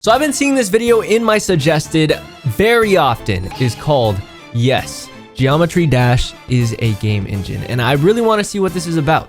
So I've been seeing this video in my suggested very often. It is called Yes, Geometry Dash is a game engine, and I really want to see what this is about.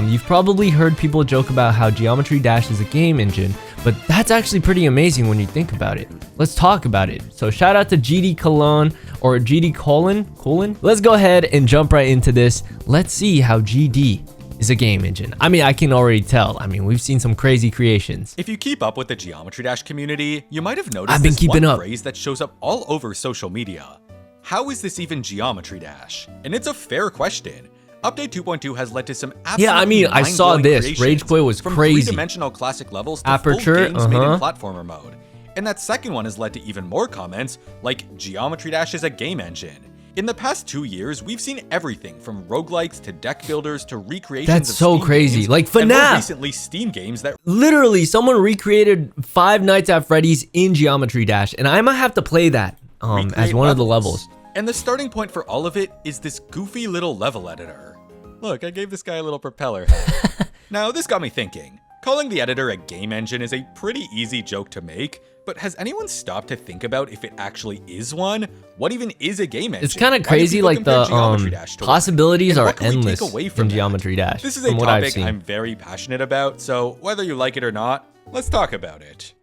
You've probably heard people joke about how Geometry Dash is a game engine, but that's actually pretty amazing when you think about it. Let's talk about it. So shout out to GD Cologne or GD Colon. Let's go ahead and jump right into this. Let's see how GD is a game engine. I mean, I can already tell. I mean, we've seen some crazy creations. If you keep up with the Geometry Dash community, you might have noticed I've been keeping up. Phrase that shows up all over social media. How is this even Geometry Dash? And it's a fair question. Update 2.2 has led to some absolutely I saw this. Ragequit was from crazy. Three-dimensional classic levels to Aperture, full games made in platformer mode. And that second one has led to even more comments like Geometry Dash is a game engine. In the past 2 years, we've seen everything from roguelikes to deck builders to recreations That's of so Steam crazy. games, Like and more FNAF. recently Steam games that Literally, someone recreated Five Nights at Freddy's in Geometry Dash, and I might have to play that as recreate one of the levels. And the starting point for all of it is this goofy little level editor. Look, I gave this guy a little propeller head. Now, this got me thinking. Calling the editor a game engine is a pretty easy joke to make, but has anyone stopped to think about if it actually is one? What even is a game engine? It's kind of Why do crazy, people like compare the Geometry Dash to one? possibilities And are what can we take endless away in from that? Geometry Dash. This is a from what I've topic seen. I'm very passionate about, so whether you like it or not, let's talk about it.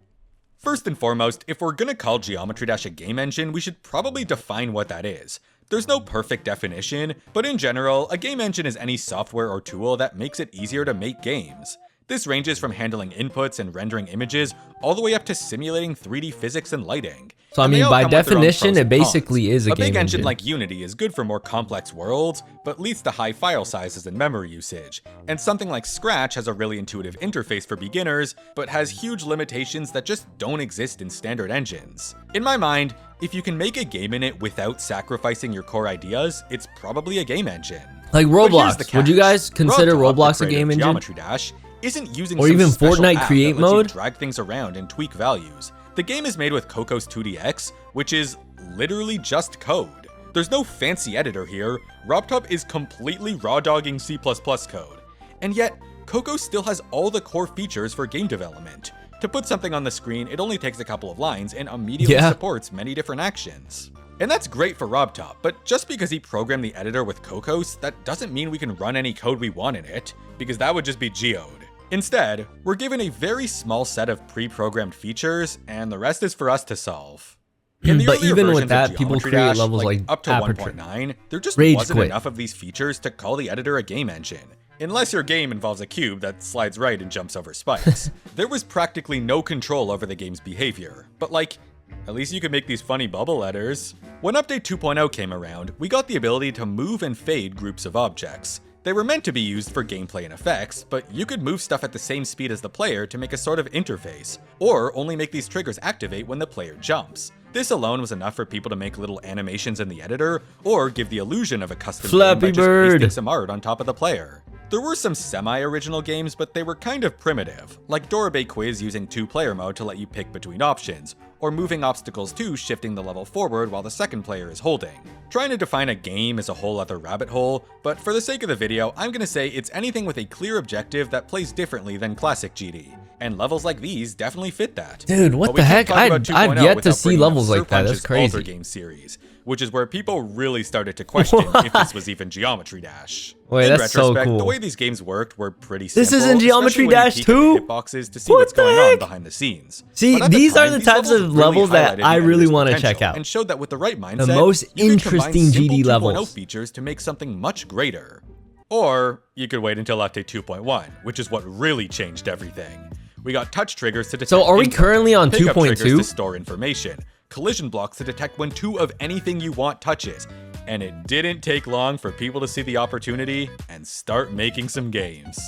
First and foremost, if we're gonna call Geometry Dash a game engine, we should probably define what that is. There's no perfect definition, but in general, a game engine is any software or tool that makes it easier to make games. This ranges from handling inputs and rendering images all the way up to simulating 3D physics and lighting. So I And they mean, all by come with their own definition, pros it and cons. basically is a game big engine engine. like Unity is good for more complex worlds, but leads to high file sizes and memory usage. And something like Scratch has a really intuitive interface for beginners, but has huge limitations that just don't exist in standard engines. In my mind, if you can make a game in it without sacrificing your core ideas, it's probably a game engine. Like But here's Roblox. the Would you catch. guys consider Robtop, the Roblox a creator game of engine? Geometry Dash isn't using Or some even special Fortnite app Create that lets you Mode? drag things around and tweak values. The game is made with Cocos 2DX, which is literally just code. There's no fancy editor here. Robtop is completely raw dogging C++ code. And yet, Cocos still has all the core features for game development. To put something on the screen, it only takes a couple of lines and immediately supports many different actions. And that's great for Robtop, but just because he programmed the editor with Cocos, that doesn't mean we can run any code we want in it, because that would just be geode. Instead, we're given a very small set of pre-programmed features, and the rest is for us to solve. In the But earlier even with versions that, of people Geometry create Dash, levels like up to Aperture. 1.9, there just Rage wasn't Quit. enough of these features to call the editor a game engine. Unless your game involves a cube that slides right and jumps over spikes. There was practically no control over the game's behavior, but like, at least you could make these funny bubble letters. When Update 2.0 came around, we got the ability to move and fade groups of objects. They were meant to be used for gameplay and effects, but you could move stuff at the same speed as the player to make a sort of interface, or only make these triggers activate when the player jumps. This alone was enough for people to make little animations in the editor, or give the illusion of a custom game Flappy by just Bird. pasting some art on top of the player. There were some semi-original games, but they were kind of primitive, like Dorabay Quiz using 2-player mode to let you pick between options, or moving obstacles to shifting the level forward while the second player is holding. Trying to define a game is a whole other rabbit hole, but for the sake of the video, I'm gonna say it's anything with a clear objective that plays differently than classic GD. And levels like these definitely fit that. Dude, what But we the can't heck? talk about I've 2.0 yet to without see bringing up levels like that. That's Sir Punch's crazy. Alter Game series, which is where people really started to question if this was even Geometry Dash. Wait, In that's so retrospect, cool. the way these games worked were pretty simple. This is in Geometry especially when you Dash peek at the 2? hitboxes to see What what's the going heck? on behind the scenes. See, But at the these are time, the these types of really levels that highlighted the I really editor's wanna potential check out. and showed that with the right mindset, most you could combine interesting simple GD 2.0 levels. features to make something much greater. Or you could wait until Update 2.1, which is what really changed everything. We got touch triggers to detect So are we input, currently on pickup triggers 2.2? to store information, collision blocks to detect when 2 of anything you want touches, and it didn't take long for people to see the opportunity and start making some games.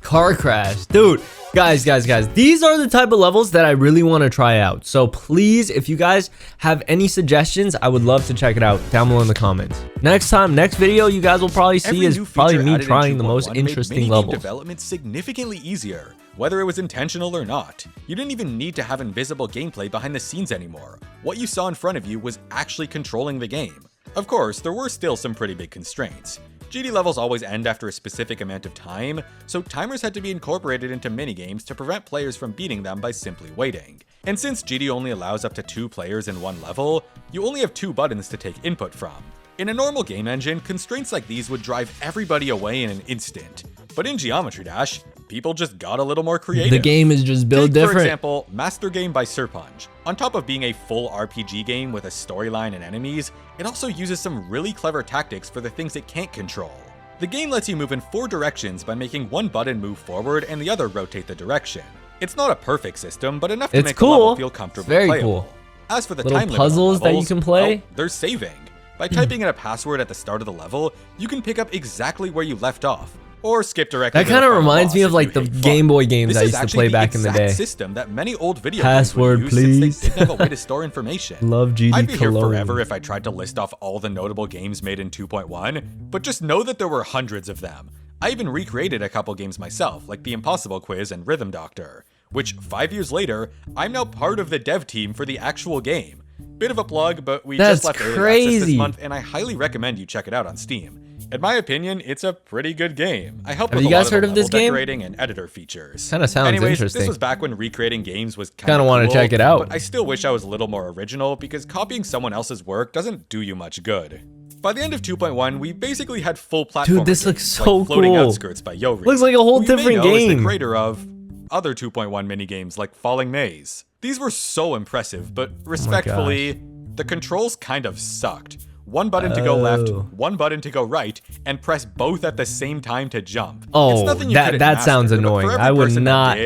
Car crash. Dude, guys, these are the type of levels that I really want to try out. So please, if you guys have any suggestions, I would love to check it out down below in the comments. Next video you guys will probably see Every is new probably feature me added in trying the most 2.1 made interesting mini-game levels. development significantly easier, whether it was intentional or not. You didn't even need to have invisible gameplay behind the scenes anymore. What you saw in front of you was actually controlling the game. Of course, there were still some pretty big constraints. GD levels always end after a specific amount of time, so timers had to be incorporated into minigames to prevent players from beating them by simply waiting. And since GD only allows up to 2 players in one level, you only have 2 buttons to take input from. In a normal game engine, constraints like these would drive everybody away in an instant. But in Geometry Dash, people just got a little more creative. The game is just built different. For example, Master Game by Serpunch. On top of being a full RPG game with a storyline and enemies, it also uses some really clever tactics for the things it can't control. The game lets you move in 4 directions by making one button move forward and the other rotate the direction. It's not a perfect system, but enough to make the level feel comfortably playable. Cool. As for the little time limit puzzles on levels, that you can play, well, there's saving. By typing in a password at the start of the level, you can pick up exactly where you left off, or skip directly. That kind of reminds me of like the Game Boy games I used to play back in the day. System that many old video password, games would use please. Since they didn't have a way to store information. Love GD I'd be here Cologne. forever if I tried to list off all the notable games made in 2.1, but just know that there were hundreds of them. I even recreated a couple games myself, like the Impossible Quiz and Rhythm Doctor, which 5 years later, I'm now part of the dev team for the actual game. Bit of a plug, but we just left early access this month, and I highly recommend you check it out on Steam. In my opinion, it's a pretty good game. I helped with a lot of the level decorating and editor features. Kind of sounds interesting. This was back when recreating games was kind of want to check it out. But I still wish I was a little more original because copying someone else's work doesn't do you much good. By the end of 2.1, we basically had full platform. Dude, this looks so like Floating cool. Outskirts by Yori. Looks like a whole different game. Is the creator of other 2.1 minigames like Falling Maze. These were so impressive, but respectfully, the controls kind of sucked. One button to go left, one button to go right, and press both at the same time to jump. Oh, that sounds annoying. I would not.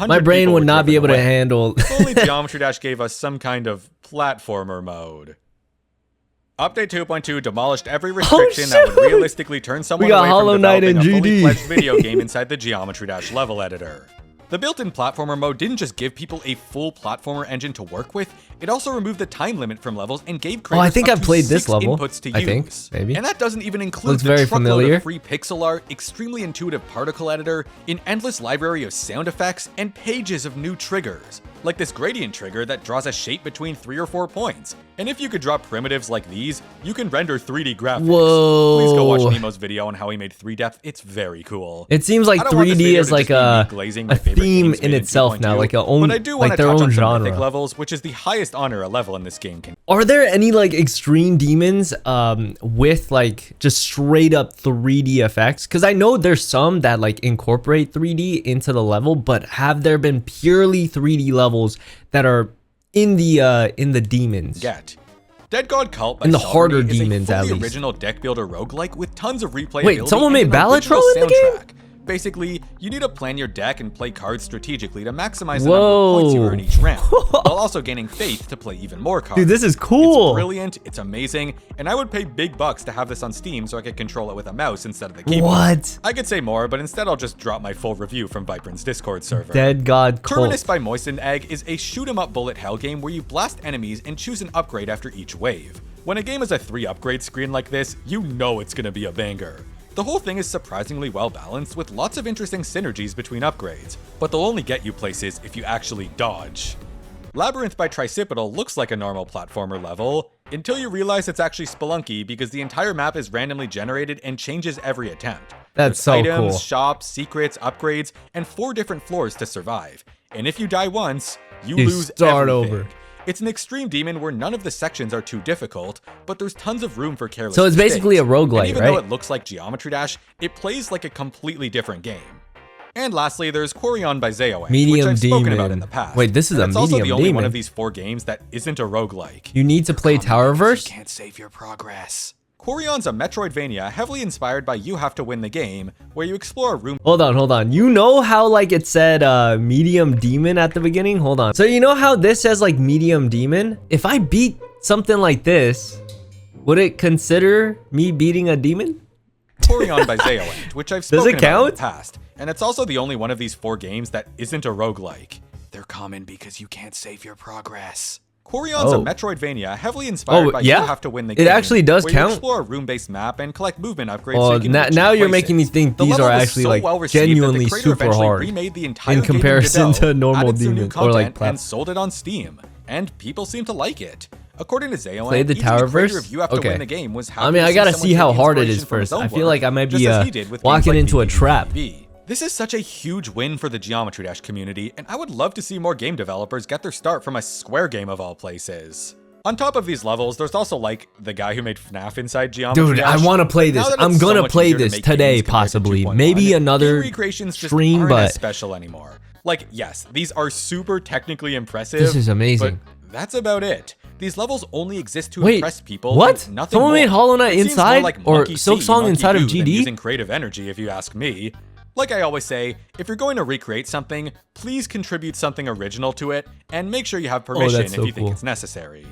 My brain would not be able to handle. If only Geometry Dash gave us some kind of platformer mode. Update 2.2 demolished every restriction that would realistically turn someone away from developing a fully fledged video game inside the Geometry Dash level editor. The built-in platformer mode didn't just give people a full platformer engine to work with, it also removed the time limit from levels and gave creators I think I've played this level. Inputs to use. Maybe. And that doesn't even include the truckload of free pixel art, extremely intuitive particle editor, an endless library of sound effects, and pages of new triggers. Like this gradient trigger that draws a shape between 3 or 4 points. And if you could draw primitives like these, you can render 3D graphics. Whoa. Please go watch Nemo's video on how he made 3depth. It's very cool. It seems like 3D is like a theme in itself now, like their own genre. Levels, which is the highest honor a level in this game can. Are there any like extreme demons with like just straight up 3D effects? Because I know there's some that like incorporate 3D into the level, but have there been purely 3D levels that are in the demons? Dead God Cult by in the harder Salvary demons, is a fully at least. original deck builder roguelike with tons of replayability. Wait, someone made Balatro in the game? Basically, you need to plan your deck and play cards strategically to maximize the number of points you earn each round, while also gaining faith to play even more cards. Dude, this is cool. It's brilliant, it's amazing, and I would pay big bucks to have this on Steam so I could control it with a mouse instead of the keyboard. What? I could say more, but instead I'll just drop my full review from Vibrant's Discord server. Dead God Cult. Terminus by Moistened Egg is a shoot-'em-up bullet hell game where you blast enemies and choose an upgrade after each wave. When a game has a 3 upgrade screen like this, you know it's gonna be a banger. The whole thing is surprisingly well balanced with lots of interesting synergies between upgrades, but they'll only get you places if you actually dodge. Labyrinth by Tricipital looks like a normal platformer level, until you realize it's actually Spelunky because the entire map is randomly generated and changes every attempt. That's There's so items, cool. shops, secrets, upgrades, and 4 different floors to survive. And if you die once, you lose everything. Over. It's an extreme demon where none of the sections are too difficult, but there's tons of room for careless So it's mistakes. basically a roguelike, and even right? though it looks like Geometry Dash, it plays like a completely different game. And lastly, there's Quarion by Zaoent, which I've spoken about in the past. Wait, this is a medium demon. It's also the only one of these 4 games that isn't a roguelike. You need to play Towerverse? You can't save your progress. Quarion's a Metroidvania heavily inspired by You Have to Win the Game, where you explore a room. Hold on. You know how like it said medium demon at the beginning? Hold on. So you know how this says like medium demon? If I beat something like this, would it consider me beating a demon? Quarion by Zaoent, which I've spoken about in the past. And it's also the only one of these 4 games that isn't a roguelike. They're common because you can't save your progress. Quarion's a Metroidvania heavily inspired by You Have to Win the Game. It actually does where count. You explore a room-based map and collect movement upgrades. So you can now you're making me think these are actually like genuinely super hard in comparison to normal demons or like and sold it on Steam, and people seem to like it. According to Zayoan, Play the even Tower the creator Verse? of You Have to Okay. Win the Game was happy I mean, to I see gotta someone see how take hard it is inspiration from his first. own I feel work, like I might just be as he did with walking games like into a trap. BBBB. This is such a huge win for the Geometry Dash community, and I would love to see more game developers get their start from a Square game of all places. On top of these levels, there's also like the guy who made FNAF inside Geometry Dude, Dash. I want to play Now this. that I'm it's so gonna much play easier to this make today, games compared to possibly. 2.1, Maybe another game recreations just stream, aren't as but special anymore. Like, yes, these are super technically impressive. This is amazing. But that's about it. These levels only exist to Wait, impress people. what? And nothing Someone more. made Hollow Knight It seems more inside like or Monkey Silk See, Song Monkey inside of Do than GD? using creative energy, if you ask me. Like I always say, if you're going to recreate something, please contribute something original to it, and make sure you have permission that's if so you think cool. it's necessary.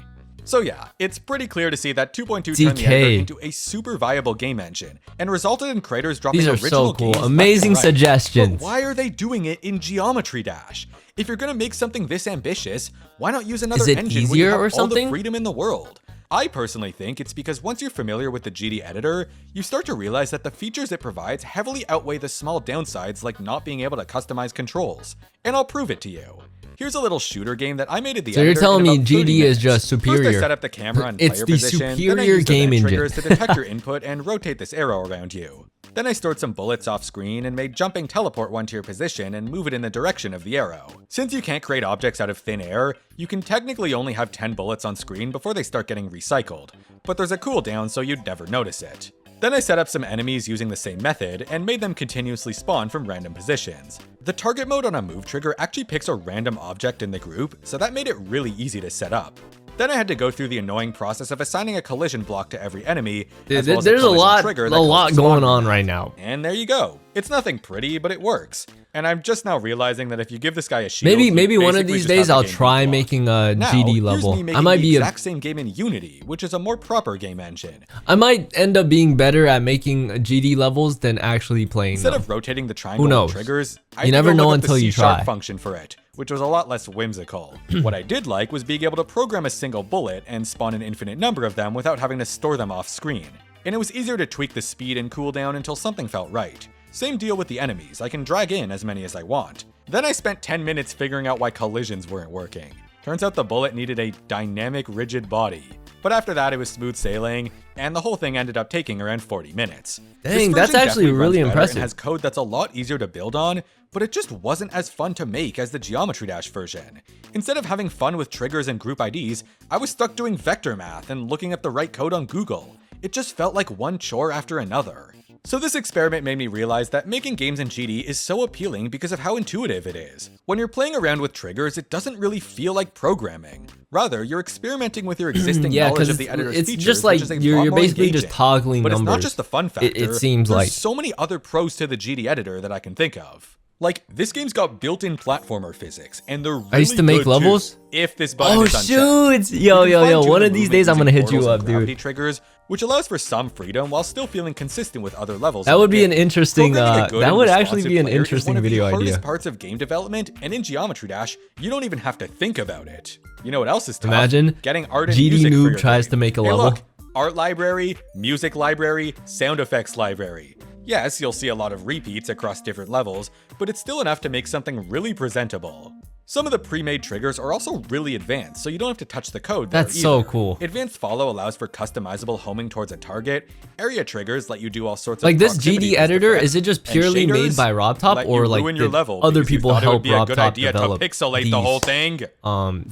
So yeah, it's pretty clear to see that 2.2 DK. turned the editor into a super viable game engine, and resulted in creators dropping These are original so cool. games Amazing left and right. suggestions. But why are they doing it in Geometry Dash? If you're gonna make something this ambitious, why not use another Is it engine when you easier have or all something? the freedom in the world? I personally think it's because once you're familiar with the GD editor, you start to realize that the features it provides heavily outweigh the small downsides like not being able to customize controls. And I'll prove it to you. Here's a little shooter game that I made at the So you're editor telling in me about 30 GD is minutes. just First I superior. set up the camera and It's player the position, then I superior used the game vent engine. triggers to detect your input and rotate this arrow around you. Then I stored some bullets off screen and made jumping teleport one to your position and move it in the direction of the arrow. Since you can't create objects out of thin air, you can technically only have 10 bullets on screen before they start getting recycled, but there's a cooldown so you'd never notice it. Then I set up some enemies using the same method and made them continuously spawn from random positions. The target mode on a move trigger actually picks a random object in the group, so that made it really easy to set up. Then I had to go through the annoying process of assigning a collision block to every enemy, as well as There's a collision lot trigger that going spawn on random. right now. And there you go. It's nothing pretty, but it works. And I'm just now realizing that if you give this guy a shield, Maybe you one of basically these just days have the I'll game try beat making a now, GD here's level. me I making might the be exact same game in Unity, which is a more proper game engine. I might end up being better at making GD levels than actually playing Instead them. of rotating the triangle Who with knows? triggers, I You had to never go know look up until the you C# try. function for it, which was a lot less whimsical. What I did like was being able to program a single bullet and spawn an infinite number of them without having to store them off screen. And it was easier to tweak the speed and cooldown until something felt right. Same deal with the enemies, I can drag in as many as I want. Then I spent 10 minutes figuring out why collisions weren't working. Turns out the bullet needed a dynamic rigid body. But after that it was smooth sailing, and the whole thing ended up taking around 40 minutes. This Dang, that's version actually definitely runs really better impressive. and has code that's a lot easier to build on, but it just wasn't as fun to make as the Geometry Dash version. Instead of having fun with triggers and group IDs, I was stuck doing vector math and looking up the right code on Google. It just felt like one chore after another. So this experiment made me realize that making games in GD is so appealing because of how intuitive it is. When you're playing around with triggers, it doesn't really feel like programming. Rather, you're experimenting with your existing Yeah, knowledge because of the editor's it's features, just like which is a you're lot more basically just engaging. toggling But numbers. it's not just the fun factor. It seems There's like so many other pros to the GD editor that I can think of. Like, this game's got built-in platformer physics, and they're really I used to make good, too, levels? if this button Oh is unchecked. shoot! You Yo, can yo, yo! fine-tune One the of these movement days I'm using gonna hit portals you and up, gravity dude. triggers, which allows for some freedom while still feeling consistent with other levels. That of would the be an game. interesting. Programming a good That and would actually responsive be an player is interesting one of video the hardest idea. parts of game development, and in Geometry Dash, you don't even have to think about it. You know what else is tough? Imagine getting art and GD music for Noob your tries game. to make a Hey, level. look, art library, music library, sound effects library. Yes, you'll see a lot of repeats across different levels, but it's still enough to make something really presentable. Some of the pre-made triggers are also really advanced, so you don't have to touch the code there That's so either. cool. Advanced follow allows for customizable homing towards a target. Area triggers let you do all sorts Like of this proximity GD based editor, effects, is it just and purely made shaders by RobTop, let or you like ruin your did level other because you people thought it would help be a good RobTop idea to develop pixelate the whole thing? these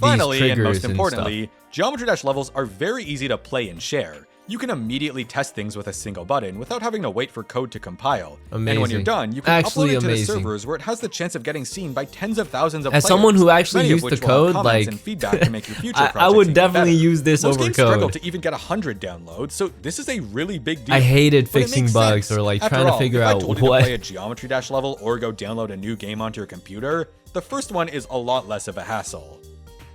Finally, and triggers most and importantly, Geometry Dash levels are very easy to play and share. You can immediately test things with a single button without having to wait for code to compile. And when you're Amazing. done, you can Actually upload it to the amazing. servers where it has the chance of getting seen by tens of thousands of As players. someone who actually many of used which the will have code, comments like, and feedback to make your future I projects would even definitely better. use this Most over games struggle code. to even get 100 downloads, so this is a really big deal. I hated But it fixing makes bugs sense. or like After trying to all, figure if I out told you to what. play a Geometry Dash level or go download a new game onto your computer, the first one is a lot less of a hassle.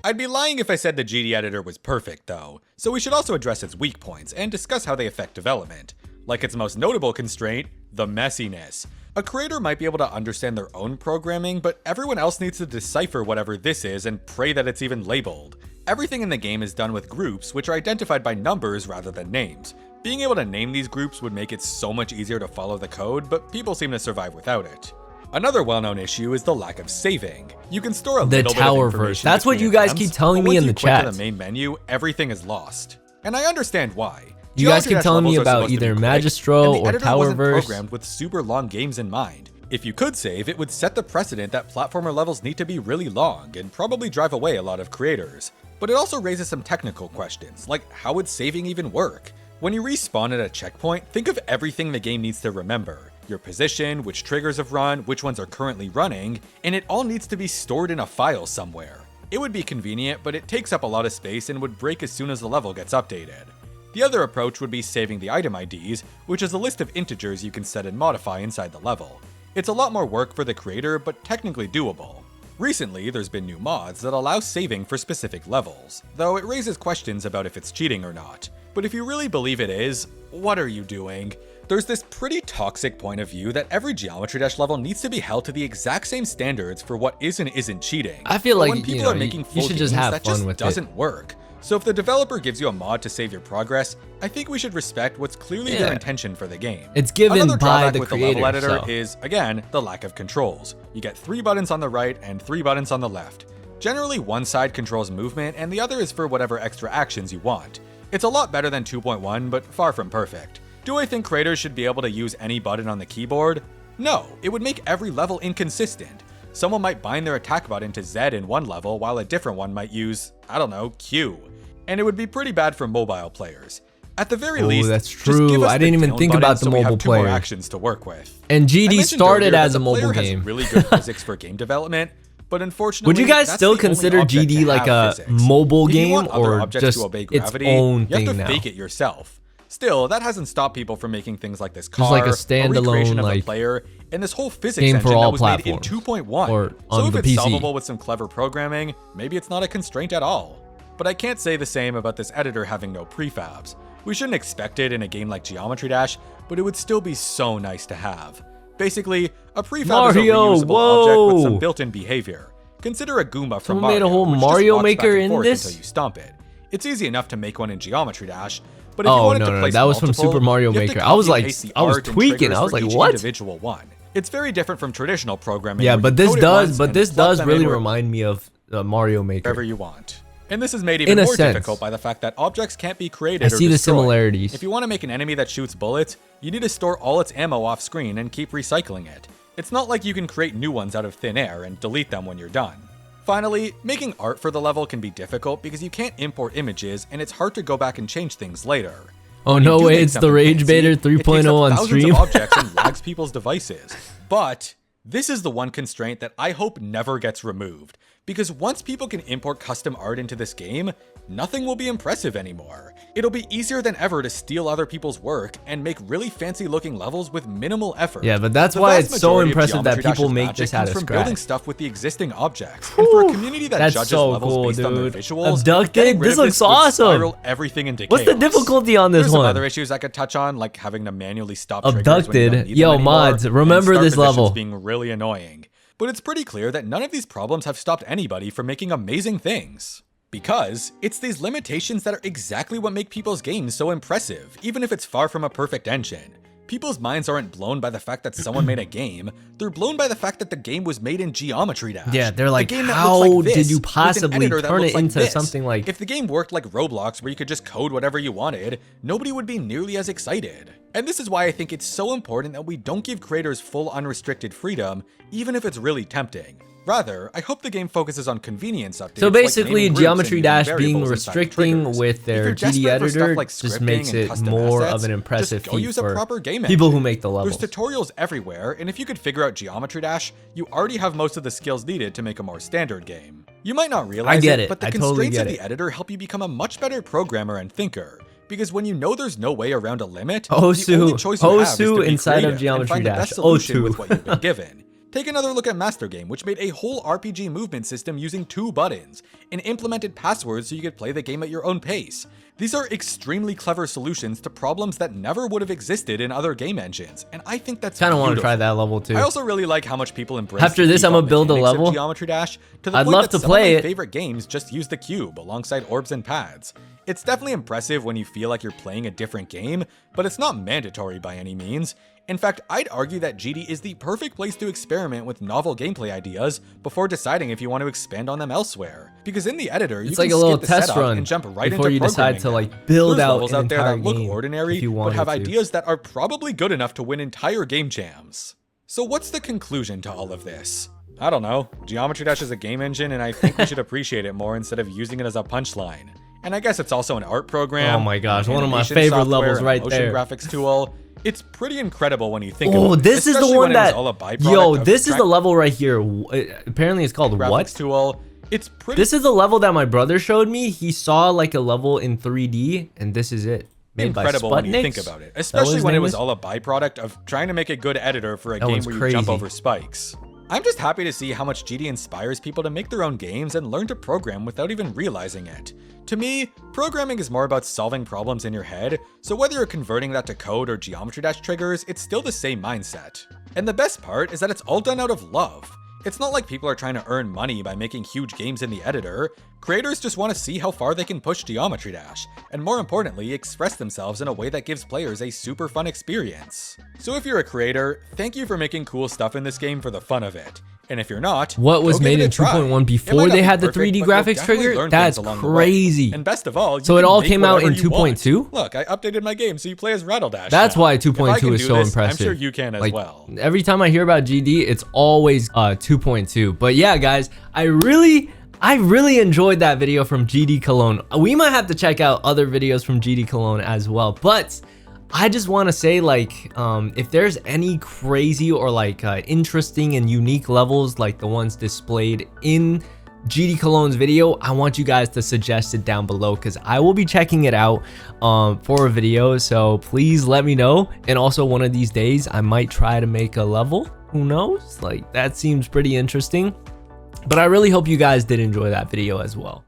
I'd be lying if I said the GD editor was perfect though, so we should also address its weak points and discuss how they affect development. Like its most notable constraint, the messiness. A creator might be able to understand their own programming, but everyone else needs to decipher whatever this is and pray that it's even labeled. Everything in the game is done with groups, which are identified by numbers rather than names. Being able to name these groups would make it so much easier to follow the code, but people seem to survive without it. Another well-known issue is the lack of saving. You can store a The little tower bit of verse. information That's what between you guys attempts, keep telling but me once in you the quit to chat. the main menu, everything is lost. And I understand why. You guys Geometry keep Dash telling me levels are about supposed to be either quick, Magistro and the or editor Tower wasn't verse. programmed with super long games in mind. If you could save, it would set the precedent that platformer levels need to be really long and probably drive away a lot of creators. But it also raises some technical questions, like how would saving even work? When you respawn at a checkpoint, think of everything the game needs to remember. Your position, which triggers have run, which ones are currently running, and it all needs to be stored in a file somewhere. It would be convenient, but it takes up a lot of space and would break as soon as the level gets updated. The other approach would be saving the item IDs, which is a list of integers you can set and modify inside the level. It's a lot more work for the creator, but technically doable. Recently, there's been new mods that allow saving for specific levels, though it raises questions about if it's cheating or not. But if you really believe it is, what are you doing? There's this pretty toxic point of view that every Geometry Dash level needs to be held to the exact same standards for what is and isn't cheating. I feel But like, when people you know, are making you full should just games, have that fun just with it. doesn't work. So if the developer gives you a mod to save your progress, I think we should respect what's clearly their Yeah. intention for the game. It's given Another by drawback the with creator, the level editor so. is, again, the lack of controls. You get 3 buttons on the right and 3 buttons on the left. Generally, one side controls movement and the other is for whatever extra actions you want. It's a lot better than 2.1, but far from perfect. Do I think creators should be able to use any button on the keyboard? No, it would make every level inconsistent. Someone might bind their attack button to Z in one level while a different one might use, I don't know, Q. And it would be pretty bad for mobile players. At the very least, that's just true. give us I the didn't even down think button about the so we have mobile 2 more player. actions to work with. And I GD mentioned started earlier as that a the mobile player has game. really good physics for game development, but unfortunately, Would you guys that's still the only consider object GD to like have a physics. mobile If you game want other or objects just to obey its gravity, own you have thing to now? fake it yourself. Still, that hasn't stopped people from making things like this car, like a recreation standalone, of a like, player, and this whole physics game engine for all that was made in platforms, 2.1. or So on if the it's PC. solvable with some clever programming, maybe it's not a constraint at all. But I can't say the same about this editor having no prefabs. We shouldn't expect it in a game like Geometry Dash, but it would still be so nice to have. Basically, a prefab is a Mario, reusable object with some whoa. built-in behavior. Consider a Goomba from Someone Mario, made a whole which just Mario walks back Maker and in forth this? until you stomp it. It's easy enough to make one in Geometry Dash, but if you Oh, wanted no, to no, place that was from multiple, Super Mario you have to Maker. I was copy like, and paste the I was art and tweaking. triggers I was for like, each what? individual one. It's very different from traditional programming. Yeah, where but you this code it does, once but and this plug does them really in where- remind me of Mario Maker. wherever you want. And this is made In even a more sense. difficult by the fact that objects can't be created I or see the destroyed. similarities. If you want to make an enemy that shoots bullets, you need to store all its ammo off screen and keep recycling it. It's not like you can create new ones out of thin air and delete them when you're done. Finally, making art for the level can be difficult because you can't import images and it's hard to go back and change things later. Oh, When you no do way, make it's the something Rage fancy, Baiter it takes 3.0 up on thousands stream. of objects and lags people's devices. But this is the one constraint that I hope never gets removed, because once people can import custom art into this game, nothing will be impressive anymore. It'll be easier than ever to steal other people's work and make really fancy looking levels with minimal effort. Yeah, but that's The why vast it's so majority of impressive that Geometry people Dash's make magic this out comes of from scratch. building stuff with the existing objects. And for a community that That's judges so levels cool, based on their dude. visuals, Abducted? getting rid This of looks would awesome. spiral everything into What's the chaos. difficulty on this There's some one? other issues I could touch on, like having to manually stop triggers when you Abducted? don't need Yo, them anymore, mods, and remember start this positions level. being really annoying. But it's pretty clear that none of these problems have stopped anybody from making amazing things. Because it's these limitations that are exactly what make people's games so impressive, even if it's far from a perfect engine. People's minds aren't blown by the fact that someone made a game, they're blown by the fact that the game was made in Geometry Dash. Yeah, they're like, A game that how looks like did this, you with an possibly editor that turn looks it like into this? something like... If the game worked like Roblox, where you could just code whatever you wanted, nobody would be nearly as excited. And this is why I think it's so important that we don't give creators full unrestricted freedom, even if it's really tempting. Rather, I hope the game focuses on convenience updates. So basically, like naming groups Geometry and Dash variables being inside restricting triggers. with If their you're GD desperate for stuff editor like just scripting makes and it custom more assets, of an impressive just go feat use a for proper game people engine. who make the levels. There's tutorials everywhere, and if you could figure out Geometry Dash, you already have most of the skills needed to make a more standard game. You might not realize get it. but the I totally constraints get of it. the editor help you become a much better programmer and thinker. Because when you know there's no way around a limit, the Osu. only choice you have is to Osu be inside of creative and Geometry find the Dash. best solution with Osu. what you've been given. Take another look at Master Game, which made a whole RPG movement system using 2 buttons, and implemented passwords so you could play the game at your own pace. These are extremely clever solutions to problems that never would have existed in other game engines, and I think that's Kind of want to beautiful. try that level too. I also really like how much people embrace After the this, I'ma default build a mechanics of level. Geometry Dash, to the I'd point love that to some play of my it. favorite games just use the cube alongside orbs and pads. It's definitely impressive when you feel like you're playing a different game, but it's not mandatory by any means. In fact, I'd argue that GD is the perfect place to experiment with novel gameplay ideas before deciding if you want to expand on them elsewhere. Because in the editor, you It's can like a little skip the test setup run and jump right before into you decide to programming like build There's out levels an out there entire that look game ordinary, if you but wanted have to. ideas that are probably good enough to win entire game jams. So what's the conclusion to all of this? I don't know. Geometry Dash is a game engine, and I think we should appreciate it more instead of using it as a punchline. And I guess it's also an art program. Oh my gosh, one of my animation favorite software, levels and right motion there. graphics tool. It's pretty incredible when you think Oh, about it. this is the especially one when it was that, all a byproduct yo, of this is the track level right here. Apparently it's called graphics what? tool. It's pretty This is the level that my brother showed me. He saw like a level in 3D, and this is it. Made by incredible when you Sputniks? think about it, Is that what especially his when it name was is? all a byproduct of trying to make a good editor for a That game one's where you jump crazy. over spikes. I'm just happy to see how much GD inspires people to make their own games and learn to program without even realizing it. To me, programming is more about solving problems in your head, so whether you're converting that to code or Geometry Dash triggers, it's still the same mindset. And the best part is that it's all done out of love. It's not like people are trying to earn money by making huge games in the editor. Creators just want to see how far they can push Geometry Dash, and more importantly, express themselves in a way that gives players a super fun experience. So if you're a creator, thank you for making cool stuff in this game for the fun of it. And if you're not, What was go give made it a in try. 2.1 It before might not they be had the perfect, 3D but you'll graphics definitely trigger? learn That's things along the way. crazy. And best of all, you So it can all make came out in whatever you want. 2.2? Look, I updated my game so you play as Rattle Dash. That's now. why If I 2.2 can is do so this, impressive. I'm sure you can as Like, well. every time I hear about GD, it's always 2.2. But yeah, guys, I really enjoyed that video from GD Cologne. We might have to check out other videos from GD Cologne as well. But I just want to say, like, if there's any crazy or like interesting and unique levels like the ones displayed in GD Cologne's video, I want you guys to suggest it down below because I will be checking it out for a video. So please let me know. And also one of these days, I might try to make a level. Who knows? Like, that seems pretty interesting. But I really hope you guys did enjoy that video as well.